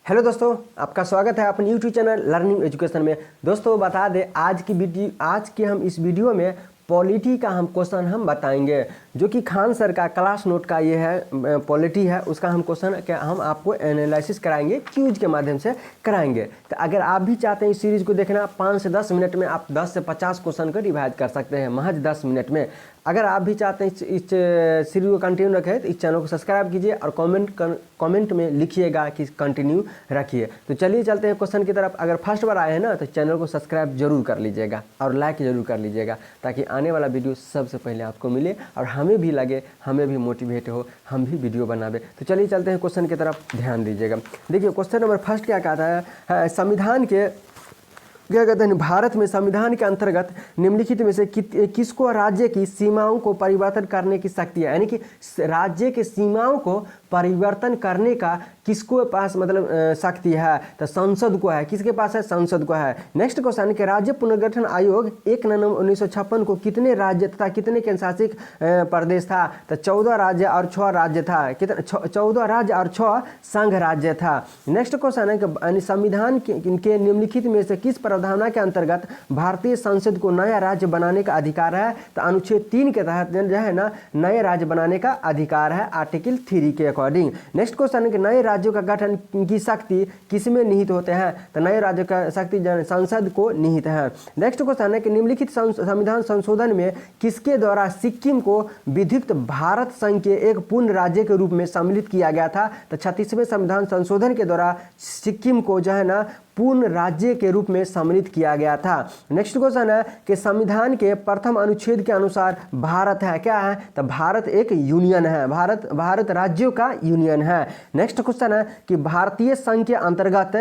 Hello दोस्तों, आपका स्वागत है अपने यूट्यूब चैनल लर्निंग एजुकेशन में। दोस्तों बता दें, आज की हम इस वीडियो में पॉलिटी का हम क्वेश्चन हम बताएंगे, जो कि खान सर का क्लास नोट का ये है पॉलिटी है। उसका हम क्वेश्चन हम आपको एनालिसिस कराएंगे, क्यूज के माध्यम से कराएंगे। तो अगर आप भी चाहते हैं इस सीरीज़ को देखना, 5 से 10 मिनट में आप 10 से 50 क्वेश्चन को रिवाइज कर सकते हैं महज 10 मिनट में। अगर आप भी चाहते हैं इस सीरीज को कंटिन्यू रखें तो इस चैनल को सब्सक्राइब कीजिए और कमेंट में लिखिएगा कि कंटिन्यू रखिए। तो चलिए चलते हैं क्वेश्चन की तरफ। अगर फर्स्ट बार आए हैं ना तो चैनल को सब्सक्राइब जरूर कर लीजिएगा और लाइक जरूर कर लीजिएगा, ताकि आने वाला वीडियो सबसे पहले आपको मिले और हमें भी लगे, हमें भी मोटिवेट हो, हम भी वीडियो बनावे। तो चलिए चलते हैं क्वेश्चन की तरफ, ध्यान दीजिएगा। देखिए क्वेश्चन नंबर फर्स्ट क्या कहता है, संविधान के क्या कहते हैं, भारत में संविधान के अंतर्गत निम्नलिखित में से किसको राज्य की सीमाओं को परिवर्तन करने की शक्ति है। यानी कि राज्य के सीमाओं को परिवर्तन करने का किसको पास मतलब शक्ति है, तो संसद को है। किसके पास है? संसद को है। नेक्स्ट क्वेश्चन के राज्य पुनर्गठन आयोग 1 नवंबर 1956 को कितने राज्य तथा कितने केंद्रशासित प्रदेश था, तो 14 राज्य और 6 राज्य था। कितने? 14 राज्य और 6 संघ राज्य था। नेक्स्ट क्वेश्चन है कि संविधान के निम्नलिखित में से किस प्रावधान के अंतर्गत भारतीय संसद को नया राज्य बनाने का अधिकार है, तो अनुच्छेद 3 के तहत जो है ना नए राज्य बनाने का अधिकार है, आर्टिकल 3 के अकॉर्डिंग। नेक्स्ट क्वेश्चन है कि नए राज्यों का गठन की शक्ति किसमें निहित होते हैं, तो नए राज्यों का शक्ति संसद को निहित है। नेक्स्ट क्वेश्चन है कि निम्नलिखित संविधान संशोधन में किसके द्वारा सिक्किम को विधिवत भारत संघ के एक पूर्ण राज्य के रूप में सम्मिलित किया गया था, तो 36वें संविधान संशोधन के द्वारा सिक्किम को जो है ना पूर्ण राज्य के रूप में सम्मिलित किया गया था। नेक्स्ट क्वेश्चन है कि संविधान के प्रथम अनुच्छेद के अनुसार भारत है क्या है, तो भारत एक यूनियन है, भारत राज्यों का यूनियन है। नेक्स्ट क्वेश्चन है कि भारतीय संघ के अंतर्गत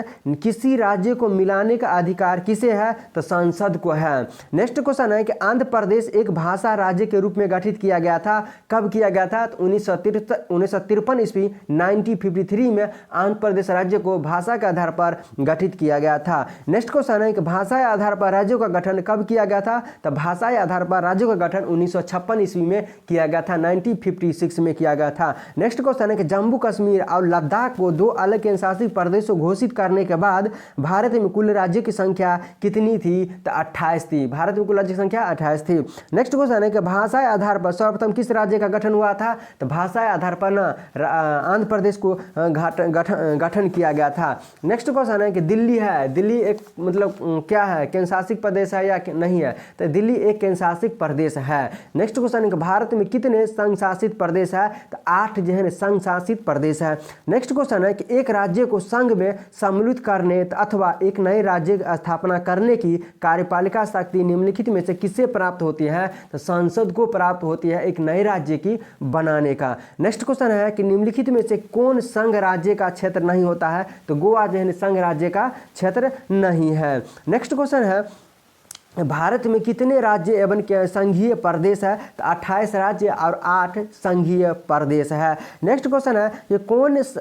किसी राज्य को मिलाने का अधिकार किसे है, तो संसद को है। नेक्स्ट क्वेश्चन है कि आंध्र प्रदेश एक भाषा राज्य के रूप में गठित किया गया था, कब किया गया था, तो 1953 ईस्वी 1953 में आंध्र प्रदेश राज्य को भाषा के आधार पर गठित किया गया था। नेक्स्ट क्वेश्चन है कि भाषा के आधार पर राज्यों का गठन कब किया गया था, तो भाषा के आधार पर राज्यों का गठन 1956 ईस्वी में किया गया था, 1956 में किया गया था। नेक्स्ट क्वेश्चन है कि जम्मू कश्मीर और लद्दाख को 2 अलग केंद्रशासित प्रदेशों घोषित करने के बाद भारत में कुल राज्यों की संख्या कितनी थी, तो 28 थी। भारत में कुल राज्य की संख्या 28 थी। नेक्स्ट क्वेश्चन है कि भाषा के आधार पर सर्वप्रथम किस राज्य का गठन हुआ था, तो भाषा के आधार पर ना आंध्र प्रदेश को गठन किया गया था। नेक्स्ट क्वेश्चन है कि दिल्ली है, दिल्ली एक मतलब क्या है, केंद्रशासित प्रदेश है या नहीं है, तो दिल्ली एक केंद्रशासित प्रदेश है। नेक्स्ट क्वेश्चन है कि भारत में कितने संघ शासित प्रदेश है, तो 8 जो है संघ शासित प्रदेश है। नेक्स्ट क्वेश्चन है कि एक राज्य को संघ में सम्मिलित करने अथवा एक नए राज्य की स्थापना करने की कार्यपालिका शक्ति निम्नलिखित में से किससे प्राप्त होती है, तो संसद को प्राप्त होती है एक नए राज्य की बनाने का। नेक्स्ट क्वेश्चन है कि निम्नलिखित में से कौन संघ राज्य का क्षेत्र नहीं होता है, तो गोवा जो है संघ राज्य का क्षेत्र नहीं है। नेक्स्ट क्वेश्चन है भारत में कितने राज्य एवं संघीय प्रदेश है, तो 28 राज्य और 8 संघीय प्रदेश है। नेक्स्ट क्वेश्चन है कि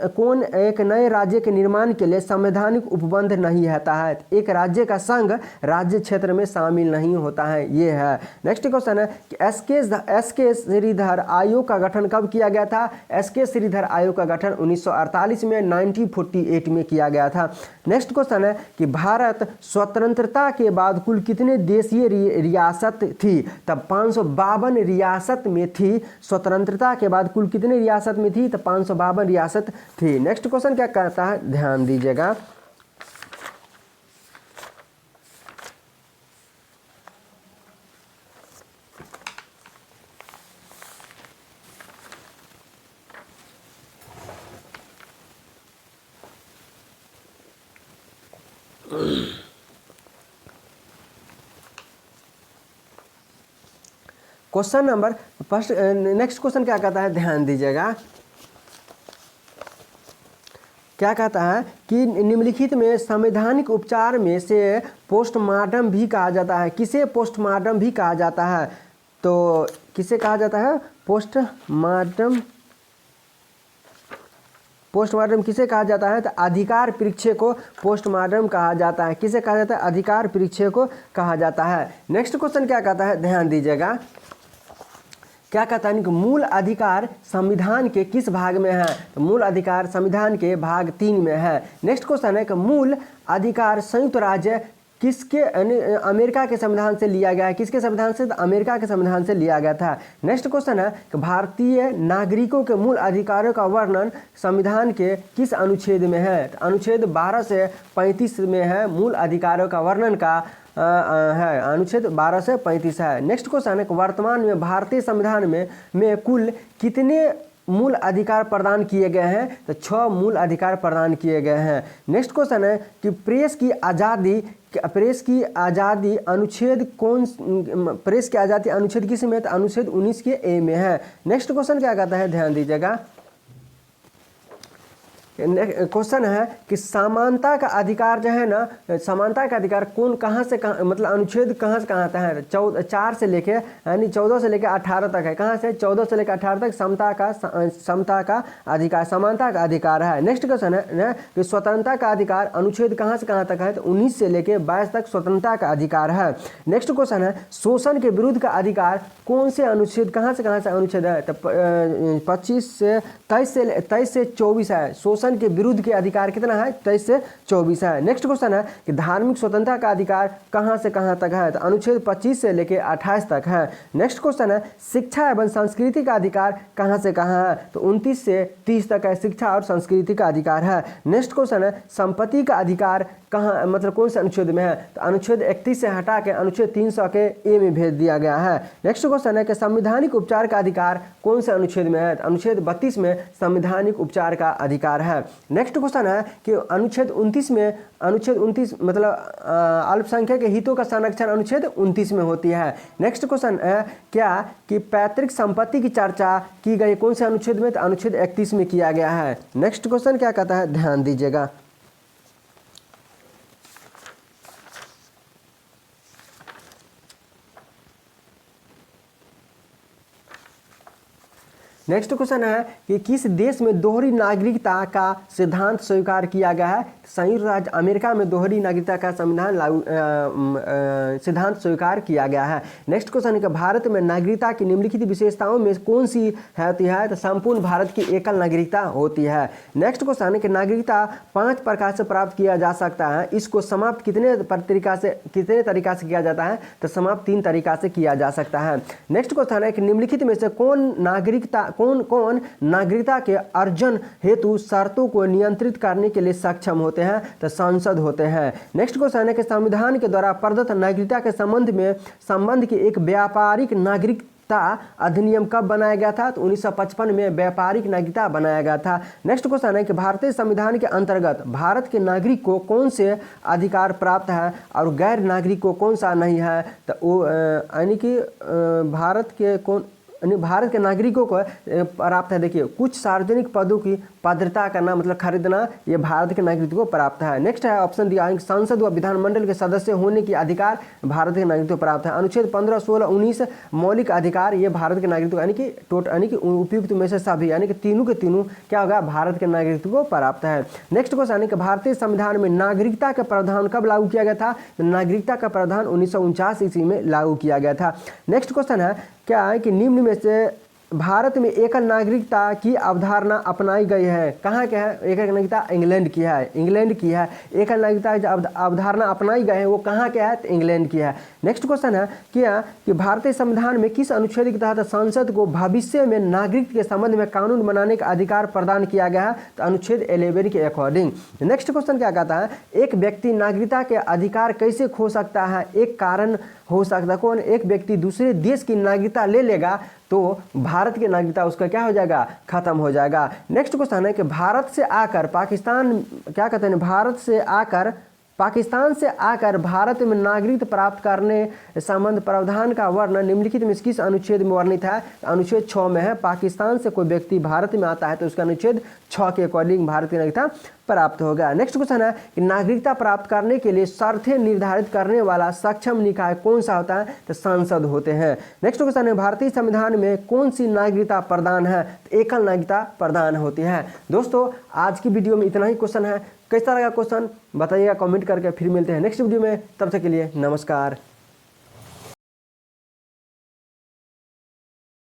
कौन एक नए राज्य के निर्माण के लिए संवैधानिक उपबंध नहीं रहता है, एक राज्य का संघ राज्य क्षेत्र में शामिल नहीं होता है, ये है। नेक्स्ट क्वेश्चन है कि एस के श्रीधर आयोग का गठन कब किया गया था, एस के श्रीधर आयोग का गठन 1948 में 1948 में किया गया था। नेक्स्ट क्वेश्चन है कि भारत स्वतंत्रता के बाद कुल कितने देशीय रियासत थी, तब 552 रियासत में थी। स्वतंत्रता के बाद कुल कितने रियासत में थी, तो 552 रियासत थी। नेक्स्ट क्वेश्चन क्या कहता है, ध्यान दीजिएगा। Question number first, next question क्या कहता है, ध्यान दीजिएगा। क्या कहता है कि निम्नलिखित में संवैधानिक उपचार में से पोस्टमार्टम भी कहा जाता है, किसे पोस्टमार्टम भी कहा जाता है, तो किसे कहा जाता है, पोस्टमार्टम किसे कहा जाता है, तो अधिकार परीक्षे को पोस्टमार्टम कहा जाता है। किसे कहा जाता है, अधिकार परीक्षे को कहा जाता है। नेक्स्ट क्वेश्चन क्या कहता है, ध्यान दीजिएगा क्या कहता है कि मूल अधिकार संविधान के किस भाग में है? तो मूल अधिकार संविधान के भाग 3 में है। नेक्स्ट क्वेश्चन है कि मूल अधिकार संयुक्त राज्य किसके अमेरिका के संविधान से लिया गया है? किसके संविधान से? तो अमेरिका के संविधान से लिया गया था। नेक्स्ट क्वेश्चन है कि भारतीय नागरिकों के मूल अधिकारों का वर्णन संविधान के किस अनुच्छेद में है? तो अनुच्छेद 12 से 35 में है मूल अधिकारों का वर्णन का है, अनुच्छेद 12 से 35 है। नेक्स्ट क्वेश्चन है कि वर्तमान में भारतीय संविधान में कुल कितने मूल अधिकार प्रदान किए गए हैं? तो 6 मूल अधिकार प्रदान किए गए हैं। नेक्स्ट क्वेश्चन है कि प्रेस की आज़ादी अनुच्छेद किस में? तो अनुच्छेद 19 के ए में है। नेक्स्ट क्वेश्चन क्या कहता है, ध्यान दीजिएगा। क्वेश्चन है कि समानता का अधिकार जो है ना, समानता का अधिकार कहाँ से कहाँ, मतलब अनुच्छेद कहाँ से कहाँ आता है? 4 से लेके यानी 14 से लेकर 18 तक है। कहाँ से? 14 से लेकर 18 तक समता का अधिकार, समानता का अधिकार है। नेक्स्ट क्वेश्चन है कि स्वतंत्रता का अधिकार अनुच्छेद कहाँ से कहाँ तक है? तो 19 से लेकर 22 तक स्वतंत्रता का अधिकार है। नेक्स्ट क्वेश्चन है शोषण के विरुद्ध का अधिकार कौन से अनुच्छेद कहाँ से अनुच्छेद है? तो 23 से 24 है। शोषण के विरुद्ध के अधिकार कितना है? 23 से 24 है। नेक्स्ट क्वेश्चन है कि धार्मिक स्वतंत्रता का अधिकार कहां से कहां तक है? तो अनुच्छेद 25 से लेकर 28 तक है। नेक्स्ट क्वेश्चन है शिक्षा एवं संस्कृति का अधिकार कहां से कहां है? तो 29 से 30 तक है, शिक्षा और संस्कृति का अधिकार है। नेक्स्ट क्वेश्चन है संपत्ति का अधिकार कहाँ, मतलब कौन से अनुच्छेद में है? तो अनुच्छेद 31 से हटा के अनुच्छेद 300 के ए में भेज दिया गया है। नेक्स्ट क्वेश्चन है कि संवैधानिक उपचार का अधिकार कौन से अनुच्छेद में है? तो अनुच्छेद 32 में संवैधानिक उपचार का अधिकार है। नेक्स्ट क्वेश्चन है कि अनुच्छेद 29 मतलब अल्पसंख्यक के हितों का संरक्षण अनुच्छेद 29 में होती है। नेक्स्ट क्वेश्चन है क्या कि पैतृक संपत्ति की चर्चा की गई कौन से अनुच्छेद में? तो अनुच्छेद 31 में किया गया है। नेक्स्ट क्वेश्चन क्या कहता है, ध्यान दीजिएगा। नेक्स्ट क्वेश्चन है कि किस देश में दोहरी नागरिकता का सिद्धांत स्वीकार किया गया है? संयुक्त राज्य अमेरिका में दोहरी नागरिकता का संविधान सिद्धांत स्वीकार किया गया है। नेक्स्ट क्वेश्चन है कि भारत में नागरिकता की निम्नलिखित विशेषताओं में कौन सी होती है? तो संपूर्ण भारत की एकल नागरिकता होती है। नेक्स्ट क्वेश्चन है कि नागरिकता 5 प्रकार से प्राप्त किया जा सकता है, इसको समाप्त कितने तरीका से किया जाता है? तो समाप्त 3 तरीका से किया जा सकता है। नेक्स्ट क्वेश्चन है कि निम्नलिखित में से कौन नागरिकता के अर्जन हेतु शर्तों को नियंत्रित करने के लिए सक्षम होते हैं? तो सांसद होते हैं। नेक्स्ट क्वेश्चन है कि संविधान के द्वारा प्रदत्त नागरिकता के संबंध की एक व्यापारिक नागरिकता अधिनियम कब बनाया गया था? तो 1955 में व्यापारिक नागरिकता बनाया गया था। नेक्स्ट क्वेश्चन है कि भारतीय संविधान के अंतर्गत भारत के नागरिक को कौन से अधिकार प्राप्त है और गैर नागरिक को कौन सा नहीं है? तो यानी कि भारत के नागरिकों को प्राप्त है। देखिए कुछ सार्वजनिक पदों की पात्रता करना मतलब खरीदना, ये भारत के नागरिकों को प्राप्त है। नेक्स्ट है ऑप्शन दिया है संसद व विधानमंडल के सदस्य होने की अधिकार भारत के नागरिकों को प्राप्त है। अनुच्छेद 15, 16, 19 मौलिक अधिकार ये भारत के नागरिकों यानी कि उपयुक्त में से सभी यानी कि तीनों के तीनों क्या होगा? भारत के नागरिकों को प्राप्त है। नेक्स्ट क्वेश्चन है कि भारतीय संविधान में नागरिकता का प्रावधान कब लागू किया गया था? तो नागरिकता का प्रावधान 1949 ईस्वी में लागू किया गया था। नेक्स्ट क्वेश्चन है क्या है कि निम्न में से भारत में एकल नागरिकता की अवधारणा अपनाई गई है? कहाँ के है एकल नागरिकता? इंग्लैंड की है। एकल नागरिकता जो अवधारणा अपनाई गई है वो कहाँ के है? तो इंग्लैंड की है। नेक्स्ट क्वेश्चन है क्या कि भारतीय संविधान में किस अनुच्छेद के तहत संसद को भविष्य में नागरिक के संबंध में कानून बनाने का अधिकार प्रदान किया गया है? तो अनुच्छेद 11 के अकॉर्डिंग। नेक्स्ट क्वेश्चन क्या कहता है एक व्यक्ति नागरिकता के अधिकार कैसे खो सकता है? एक कारण हो सकता है कौन? एक व्यक्ति दूसरे देश की नागरिकता ले लेगा तो भारत की नागरिकता उसका क्या हो जाएगा? खत्म हो जाएगा। नेक्स्ट क्वेश्चन है कि भारत से आकर पाकिस्तान क्या कहते हैं? पाकिस्तान से आकर भारत में नागरिकता प्राप्त करने संबंध प्रावधान का वर्णन निम्नलिखित में किस अनुच्छेद में वर्णित है? अनुच्छेद 6 में है। पाकिस्तान से कोई व्यक्ति भारत में आता है तो उसका अनुच्छेद 6 के अकॉर्डिंग भारत की नागरिकता प्राप्त होगा। नेक्स्ट क्वेश्चन है कि नागरिकता प्राप्त करने के लिए शर्तें निर्धारित करने वाला सक्षम निकाय कौन सा होता है? तो सांसद होते हैं। नेक्स्ट क्वेश्चन है भारतीय संविधान में कौन सी नागरिकता प्रदान है? तो एकल नागरिकता प्रदान होती है। दोस्तों आज की वीडियो में इतना ही क्वेश्चन है। कैसा लगा क्वेश्चन बताइएगा कमेंट करके। फिर मिलते हैं नेक्स्ट वीडियो में, तब तक के लिए नमस्कार।